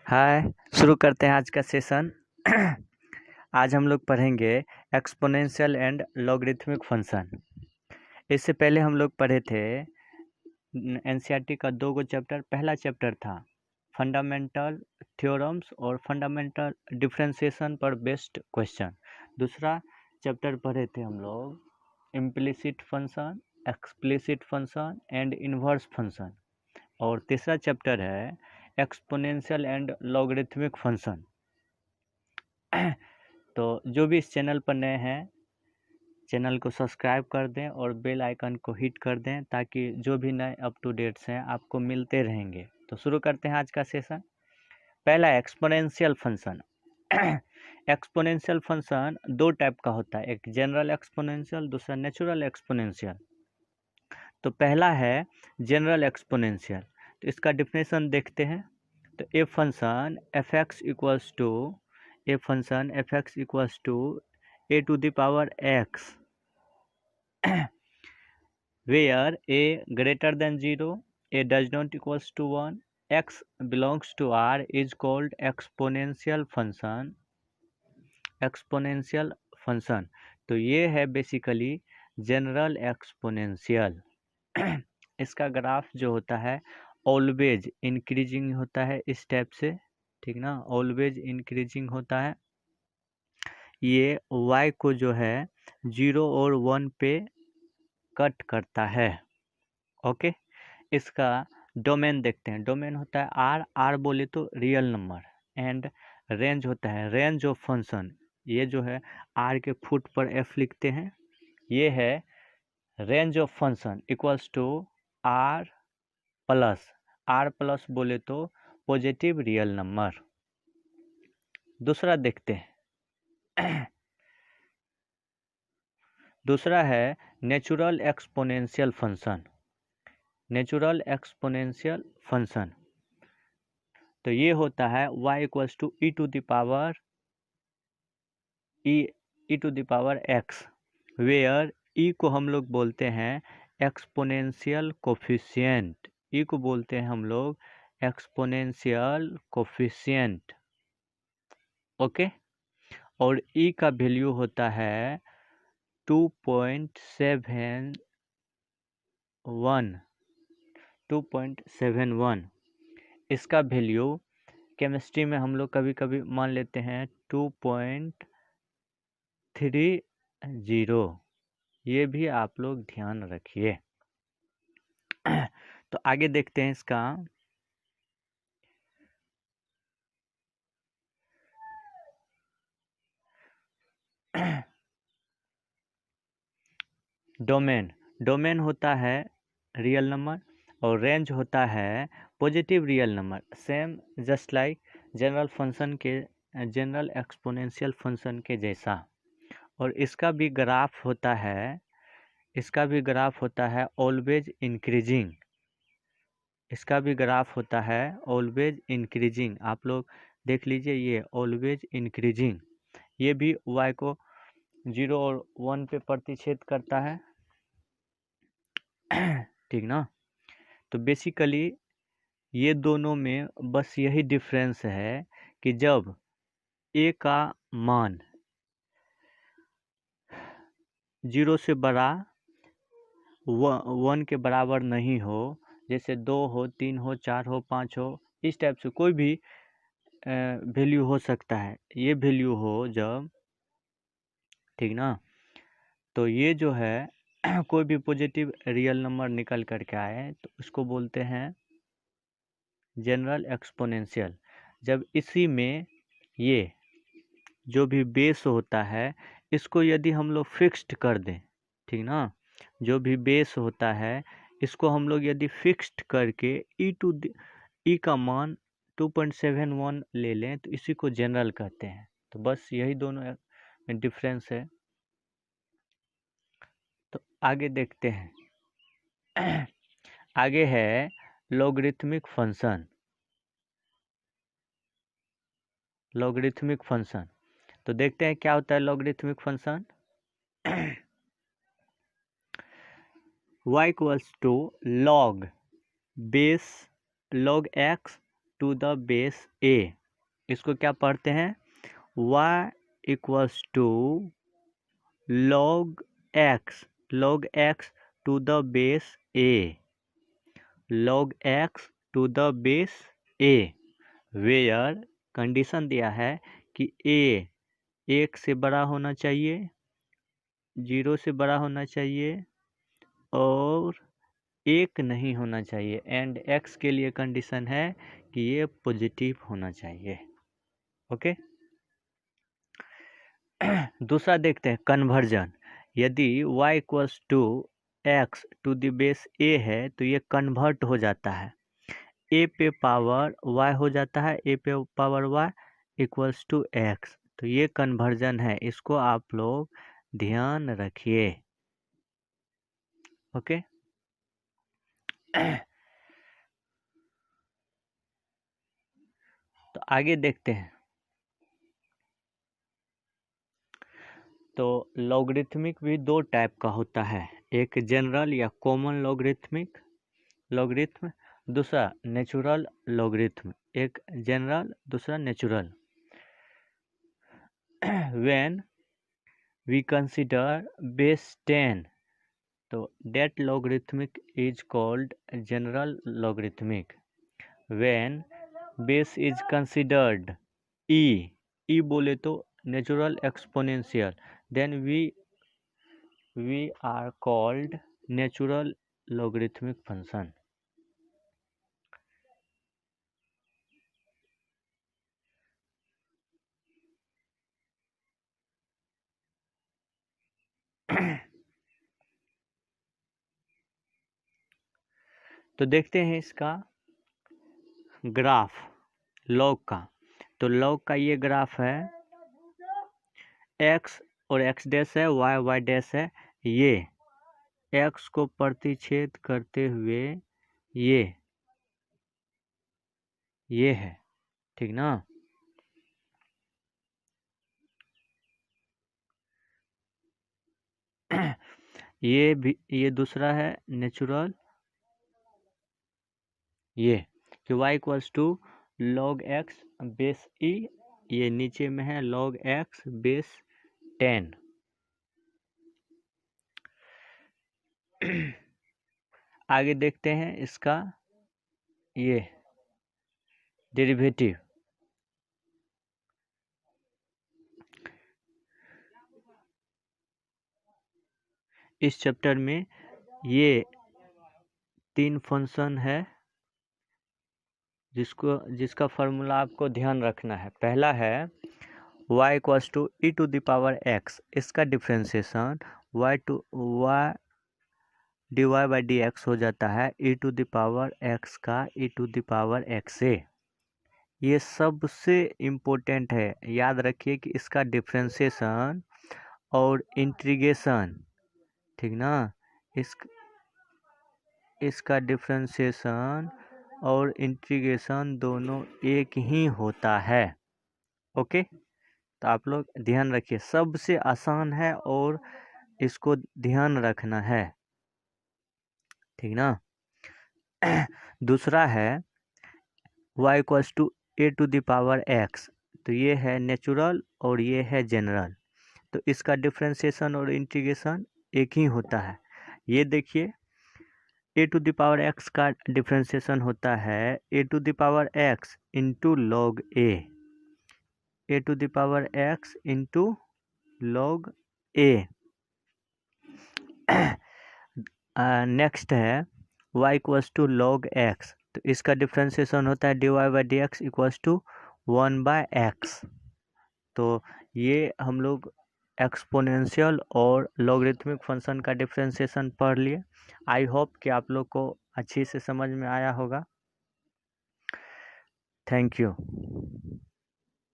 हाय, शुरू करते हैं आज का सेशन। आज हम लोग पढ़ेंगे एक्सपोनेंशियल एंड लॉगरिथमिक फंक्शन। इससे पहले हम लोग पढ़े थे एनसीईआरटी का 2 चैप्टर। पहला चैप्टर था फंडामेंटल थ्योरम्स और फंडामेंटल डिफरेंशिएशन पर बेस्ड क्वेश्चन। दूसरा चैप्टर पढ़े थे हम लोग implicit function, explicit function and inverse function. और तीसरा चैप्टर है एक्सपोनेंशियल एंड लॉगरिथमिक फंक्शन। तो जो भी इस चैनल पर नए हैं, चैनल को सब्सक्राइब कर दें और बेल आइकन को हिट कर दें ताकि जो भी नए अप टू डेट्स हैं आपको मिलते रहेंगे। तो शुरू करते हैं आज का सेशन। पहला एक्सपोनेंशियल फंक्शन। एक्सपोनेंशियल फंक्शन दो टाइप का होता है, एक जनरल एक्सपोनेंशियल, दूसरा नेचुरल एक्सपोनेंशियल। तो पहला है जनरल एक्सपोनेंशियल। तो इसका डिफिनेशन देखते हैं। तो a function f x equals to a to the power x where a greater than 0, a does not equals to 1, x belongs to R is called exponential function। Exponential function तो ये है basically general exponential. इसका graph जो होता है always increasing होता है इस टाइप से, ठीक ना, ऑलवेज इंक्रीजिंग होता है। ये y को जो है 0 और 1 पे कट करता है। ओके, इसका डोमेन देखते हैं। डोमेन होता है आर बोले तो रियल नंबर, एंड रेंज होता है रेंज ऑफ फंक्शन। ये जो है आर के फुट पर एफ लिखते हैं, ये है range of function equals to R plus बोले तो पॉजिटिव रियल नंबर। दूसरा देखते हैं। दूसरा है natural exponential function. Natural exponential function तो ये होता है y equals to e to the power x, where e को हम लोग बोलते हैं एक्सपोनेंशियल कोफिशिएंट। e को बोलते हैं हम लोग एक्सपोनेंशियल कोफिशिएंट। ओके, और e का वैल्यू होता है 2.71। इसका वैल्यू केमिस्ट्री में हम लोग कभी कभी मान लेते हैं 2.30। ये भी आप लोग ध्यान रखिए। तो आगे देखते हैं इसका। डोमेन होता है रियल नंबर और रेंज होता है positive real number. Same just like general exponential function के जैसा। और इसका भी ग्राफ होता है ऑलवेज इंक्रीजिंग। आप लोग देख लीजिए, ये ऑलवेज इंक्रीजिंग। ये भी y को 0 और 1 पे प्रतिच्छेद करता है, ठीक ना। तो बेसिकली ये दोनों में बस यही डिफरेंस है कि जब a का मान 0 से बड़ा 1 के बराबर नहीं हो, जैसे 2 हो, 3 हो, 4 हो, 5 हो, इस टाइप से कोई भी वैल्यू हो सकता है। ये वैल्यू हो जब, ठीक ना, तो ये जो है कोई भी पॉजिटिव रियल नंबर निकल करके आए तो उसको बोलते हैं जनरल एक्सपोनेंशियल। जब इसी में ये जो भी बेस होता है इसको यदि हम लोग फिक्स्ड कर दें, ठीक ना, जो भी बेस होता है इसको हम लोग यदि फिक्स्ड करके ई का मान 2.71 ले लें तो इसी को जनरल कहते हैं। तो बस यही दोनों डिफरेंस है। तो आगे देखते हैं। आगे है लॉगरिथमिक फंक्शन। तो देखते हैं क्या होता है logarithmic function. y equals to log x to the base a इसको क्या पढ़ते हैं, y equals to log x to the base a, log x to the base a, where condition दिया है कि a 1 से बड़ा होना चाहिए, 0 से बड़ा होना चाहिए और 1 नहीं होना चाहिए, एंड x के लिए कंडीशन है कि ये पॉजिटिव होना चाहिए। ओके। दूसरा देखते हैं कन्वर्जन। यदि y equals to x to the base a है तो ये कन्वर्ट हो जाता है, a पे पावर y हो जाता है, a पे power y equals to x. तो ये कन्वर्जन है, इसको आप लोग ध्यान रखिए। ओके। तो आगे देखते हैं। तो लॉगरिथमिक भी दो टाइप का होता है, एक जनरल या कॉमन लॉगरिथम, दूसरा नेचुरल लॉगरिथम। एक जनरल, दूसरा natural. When we consider base 10, तो that logarithmic is called general logarithmic. When base is considered e बोले तो natural exponential, then we are called natural logarithmic function. तो देखते हैं इसका ग्राफ लॉग का। तो लॉग का ये ग्राफ है, x और x डैश है, y डैश है। ये x को प्रतिच्छेद करते हुए ये है, ठीक ना। ये भी, ये दूसरा है नेचुरल, ये कि y equals to log x base e, ये नीचे में है log x बेस 10। आगे देखते हैं इसका ये डेरिवेटिव। इस चैप्टर में ये 3 फंक्शन है जिसका फॉर्मूला आपको ध्यान रखना है। पहला है y equals to e to the power x, इसका differentiation y dy by D x हो जाता है e to the power x का e to the power x से। ये सबसे इम्पोर्टेंट है, याद रखिए कि इसका डिफ्रेंसिएशन और इंटीग्रेशन, ठीक ना, इसका डिफ्रेंसिएशन और इंटीग्रेशन दोनों एक ही होता है। ओके। तो आप लोग ध्यान रखिए, सबसे आसान है और इसको ध्यान रखना है, ठीक ना। दूसरा है y equals to a to the power x, तो ये है नेचुरल और ये है जनरल। तो इसका डिफ्रेंसिएशन और इंटीग्रेशन एक ही होता है। ये देखिए A to the power x का डिफ्रेंसिएशन होता है A to the power x into log A to the power x into log A. Next है y equals to log x, तो इसका डिफ्रेंसिएशन होता है D Y by D X equals to 1 by X. तो ये हम लोग exponential और लॉगरिथमिक फंक्शन का डिफ्रेंसिएशन पढ़ लिए। आई होप कि आप लोग को अच्छी से समझ में आया होगा। Thank you.